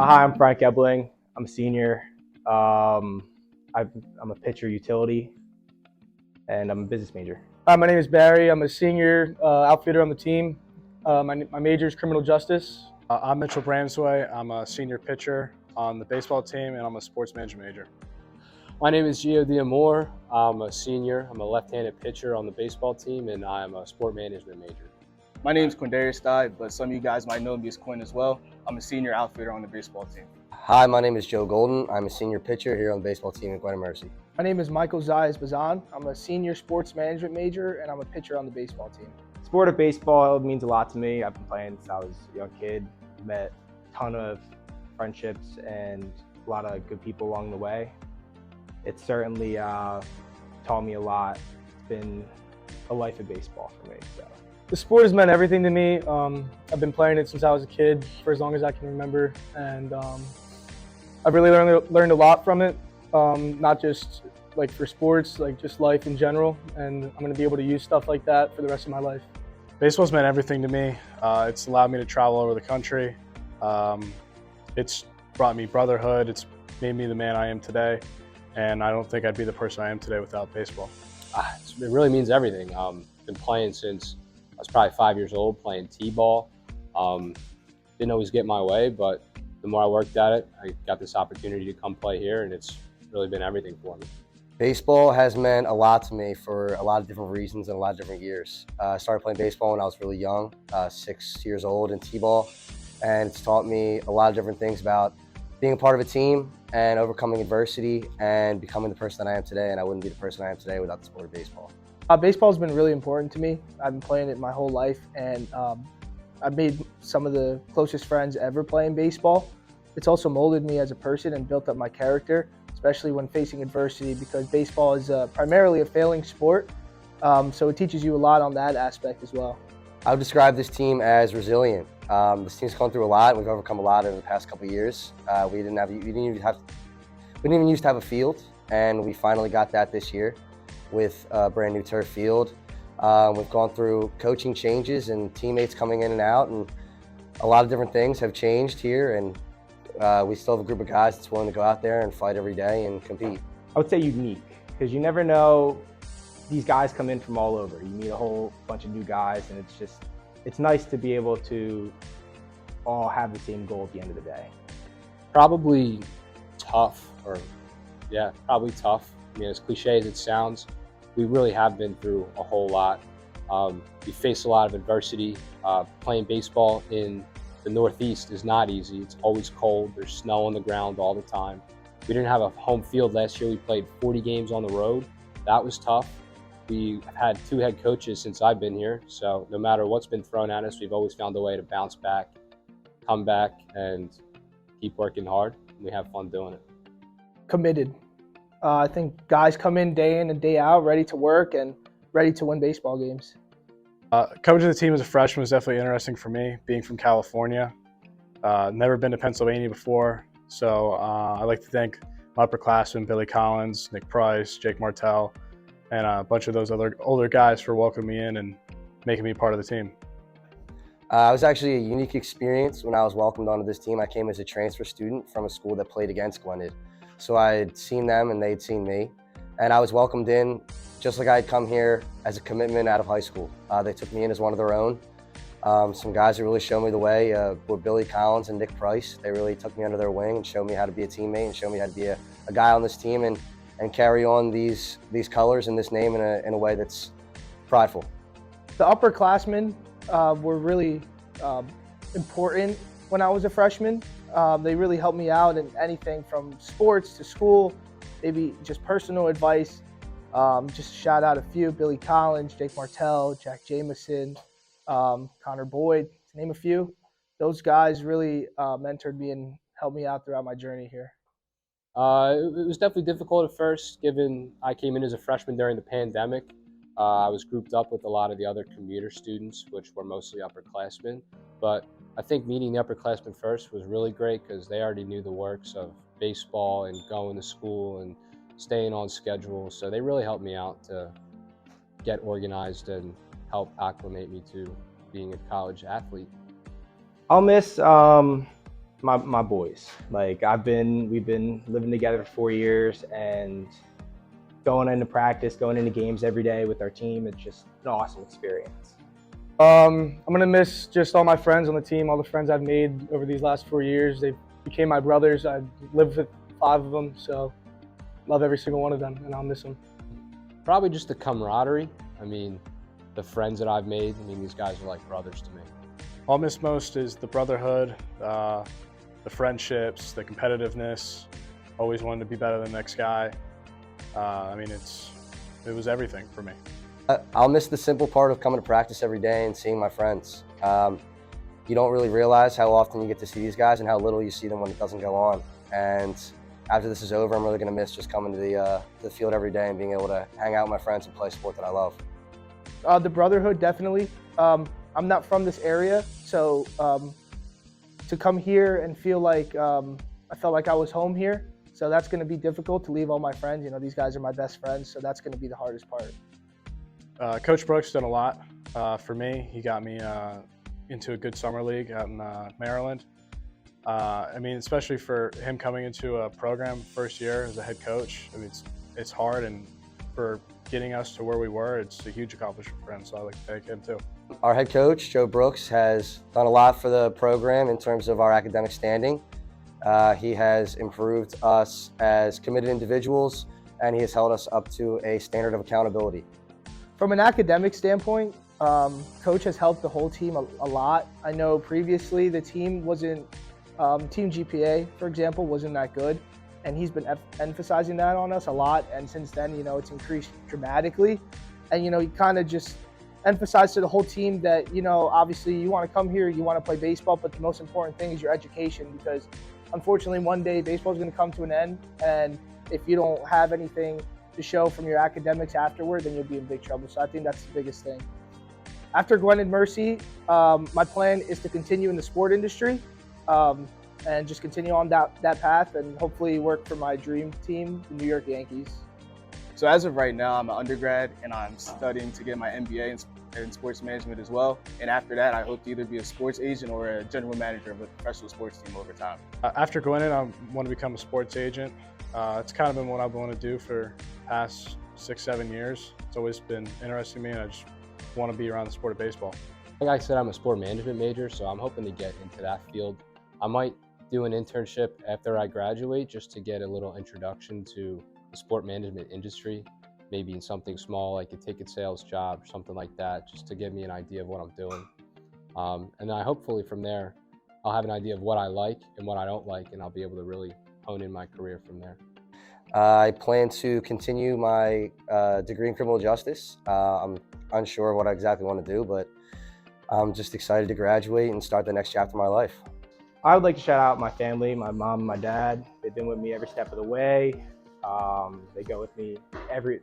Hi, I'm Frank Ebling. I'm a senior. Um, I'm a pitcher utility, and I'm a business major. Hi, my name is Barry. I'm a senior outfitter on the team. My major is criminal justice. I'm Mitchell Bramsway. I'm a senior pitcher on the baseball team, and I'm a sports management major. My name is Gio Diamore. I'm a senior. I'm a left-handed pitcher on the baseball team, and I'm a sport management major. My name is Gwynedd, but some of you guys might know me as Quinn as well. I'm a senior outfitter on the baseball team. Hi, my name is Joe Golden. I'm a senior pitcher here on the baseball team at Gwynedd Mercy. My name is Michael Zayas Bazan. I'm a senior sports management major, and I'm a pitcher on the baseball team. Sport of baseball means a lot to me. I've been playing since I was a young kid. Met a ton of friendships and a lot of good people along the way. It's certainly taught me a lot. It's been a life of baseball for me. So. The sport has meant everything to me. I've been playing it since I was a kid, for as long as I can remember, and I've really learned a lot from it. Not just like for sports, like just life in general, and I'm going to be able to use stuff like that for the rest of my life. Baseball's meant everything to me. It's allowed me to travel all over the country. It's brought me brotherhood. It's made me the man I am today, and I don't think I'd be the person I am today without baseball. It really means everything. Been playing since I was probably 5 years old, playing t-ball. Didn't always get my way, but the more I worked at it, I got this opportunity to come play here, and it's really been everything for me. Baseball has meant a lot to me for a lot of different reasons and a lot of different years. I started playing baseball when I was really young, 6 years old in t-ball, and it's taught me a lot of different things about being a part of a team and overcoming adversity and becoming the person that I am today, and I wouldn't be the person I am today without the sport of baseball. Baseball's been really important to me. I've been playing it my whole life, and I've made some of the closest friends ever playing baseball. It's also molded me as a person and built up my character, especially when facing adversity, because baseball is primarily a failing sport, so it teaches you a lot on that aspect as well. I would describe this team as resilient. This team's gone through a lot. We've overcome a lot over the past couple of years. We didn't even used to have a field, and we finally got that this year with a brand new turf field. We've gone through coaching changes and teammates coming in and out, and a lot of different things have changed here, and we still have a group of guys that's willing to go out there and fight every day and compete. I would say unique, because you never know. These guys come in from all over. You meet a whole bunch of new guys, and it's nice to be able to all have the same goal at the end of the day. Probably tough, probably tough. I mean, as cliche as it sounds, we really have been through a whole lot. We face a lot of adversity. Playing baseball in the Northeast is not easy. It's always cold. There's snow on the ground all the time. We didn't have a home field last year. We played 40 games on the road. That was tough. We've had 2 head coaches since I've been here, so no matter what's been thrown at us, we've always found a way to bounce back, come back, and keep working hard. We have fun doing it. Committed. I think guys come in and day out, ready to work and ready to win baseball games. Coaching the team as a freshman was definitely interesting for me, being from California. Never been to Pennsylvania before, so I'd like to thank my upperclassmen, Billy Collins, Nick Price, Jake Martell, and a bunch of those other older guys for welcoming me in and making me part of the team. It was actually a unique experience when I was welcomed onto this team. I came as a transfer student from a school that played against Gwynedd. So I had seen them and they'd seen me. And I was welcomed in just like I had come here as a commitment out of high school. They took me in as one of their own. Some guys that really showed me the way were Billy Collins and Nick Price. They really took me under their wing and showed me how to be a teammate and showed me how to be a guy on this team and carry on these colors and this name in a way that's prideful. The upperclassmen were really important when I was a freshman. They really helped me out in anything from sports to school, maybe just personal advice. Just shout out a few: Billy Collins, Jake Martell, Jack Jameson, Connor Boyd, to name a few. Those guys really mentored me and helped me out throughout my journey here. It was definitely difficult at first, given I came in as a freshman during the pandemic. I was grouped up with a lot of the other commuter students, which were mostly upperclassmen. But I think meeting the upperclassmen first was really great because they already knew the works of baseball and going to school and staying on schedule. So they really helped me out to get organized and help acclimate me to being a college athlete. I'll miss My boys. Like we've been living together for 4 years, and going into practice, going into games every day with our team, it's just an awesome experience. I'm gonna miss just all my friends on the team, all the friends I've made over these last 4 years. They became my brothers. I've lived with 5 of them, so love every single one of them, and I'll miss them. Probably just the camaraderie. I mean, the friends that I've made, I mean, these guys are like brothers to me. All I miss most is the brotherhood, the friendships, the competitiveness, always wanting to be better than the next guy. I mean, it was everything for me. I'll miss the simple part of coming to practice every day and seeing my friends. You don't really realize how often you get to see these guys and how little you see them when it doesn't go on. And after this is over, I'm really going to miss just coming to the field every day and being able to hang out with my friends and play a sport that I love. The brotherhood, definitely. I'm not from this area, so to come here and feel like I felt like I was home here. So that's going to be difficult to leave all my friends. You know, these guys are my best friends, so that's going to be the hardest part. Coach Brooks done a lot for me. He got me into a good summer league out in Maryland. I mean, especially for him coming into a program first year as a head coach. I mean, it's hard, and for getting us to where we were, it's a huge accomplishment for him. So I'd like to thank him too. Our head coach, Joe Brooks, has done a lot for the program in terms of our academic standing. He has improved us as committed individuals, and he has held us up to a standard of accountability. From an academic standpoint, Coach has helped the whole team a lot. I know previously the team wasn't, team GPA, for example, wasn't that good, and he's been emphasizing that on us a lot, and since then, you know, it's increased dramatically. And, you know, he kind of just emphasized to the whole team that, you know, obviously you want to come here, you want to play baseball, but the most important thing is your education, because unfortunately one day baseball is going to come to an end, and if you don't have anything to show from your academics afterward, then you'll be in big trouble. So I think that's the biggest thing. After Gwynedd Mercy, my plan is to continue in the sport industry and just continue on that path and hopefully work for my dream team, the New York Yankees. So as of right now, I'm an undergrad and I'm studying to get my MBA in sports management as well. And after that, I hope to either be a sports agent or a general manager of a professional sports team over time. After Gwynedd, I want to become a sports agent. It's kind of been what I've wanted to do for the past 6-7 years. It's always been interesting to me, and I just want to be around the sport of baseball. Like I said, I'm a sport management major, so I'm hoping to get into that field. I might do an internship after I graduate just to get a little introduction to the sport management industry, maybe in something small like a ticket sales job or something like that, just to give me an idea of what I'm doing. And then hopefully from there, I'll have an idea of what I like and what I don't like, and I'll be able to really hone in my career from there. I plan to continue my degree in criminal justice. I'm unsure of what I exactly want to do, but I'm just excited to graduate and start the next chapter of my life. I would like to shout out my family, my mom and my dad. They've been with me every step of the way. They go with me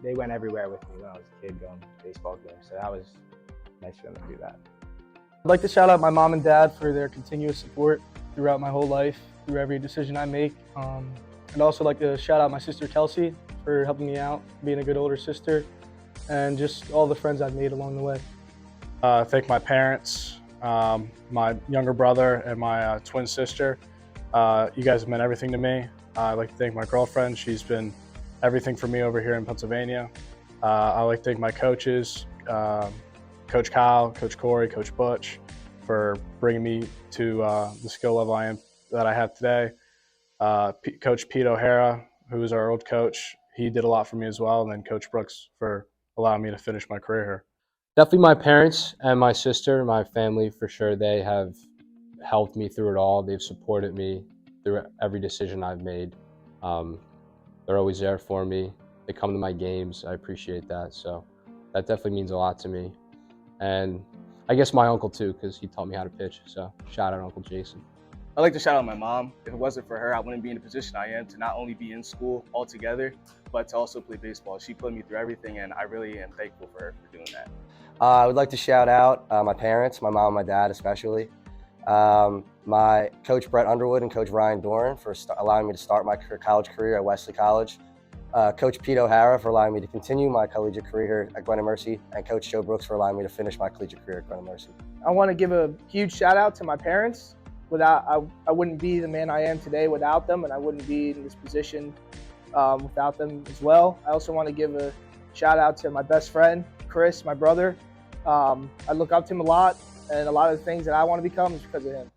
they went everywhere with me when I was a kid going to baseball games. So that was nice for them to do that. I'd like to shout out my mom and dad for their continuous support throughout my whole life, through every decision I make. I'd also like to shout out my sister Kelsey for helping me out, being a good older sister, and just all the friends I've made along the way. Thank my parents, my younger brother, and my twin sister. You guys have meant everything to me. I'd like to thank my girlfriend. She's been everything for me over here in Pennsylvania. I'd like to thank my coaches, Coach Kyle, Coach Corey, Coach Butch, for bringing me to the skill level that I have today. Coach Pete O'Hara, who was our old coach, he did a lot for me as well. And then Coach Brooks for allowing me to finish my career here. Definitely my parents and my sister, my family for sure. They have helped me through it all. They've supported me through every decision I've made. They're always there for me. They come to my games. I appreciate that. So that definitely means a lot to me. And I guess my uncle too, because he taught me how to pitch. So shout out Uncle Jason. I'd like to shout out my mom. If it wasn't for her, I wouldn't be in the position I am to not only be in school altogether, but to also play baseball. She put me through everything, and I really am thankful for her for doing that. I would like to shout out my parents, my mom and my dad especially. My Coach Brett Underwood and Coach Ryan Doran for allowing me to start my college career at Wesley College. Coach Pete O'Hara for allowing me to continue my collegiate career here at Gwynedd Mercy, and Coach Joe Brooks for allowing me to finish my collegiate career at Gwynedd Mercy. I want to give a huge shout out to my parents. I wouldn't be the man I am today without them, and I wouldn't be in this position without them as well. I also want to give a shout out to my best friend, Chris, my brother. I look up to him a lot, and a lot of the things that I want to become is because of him.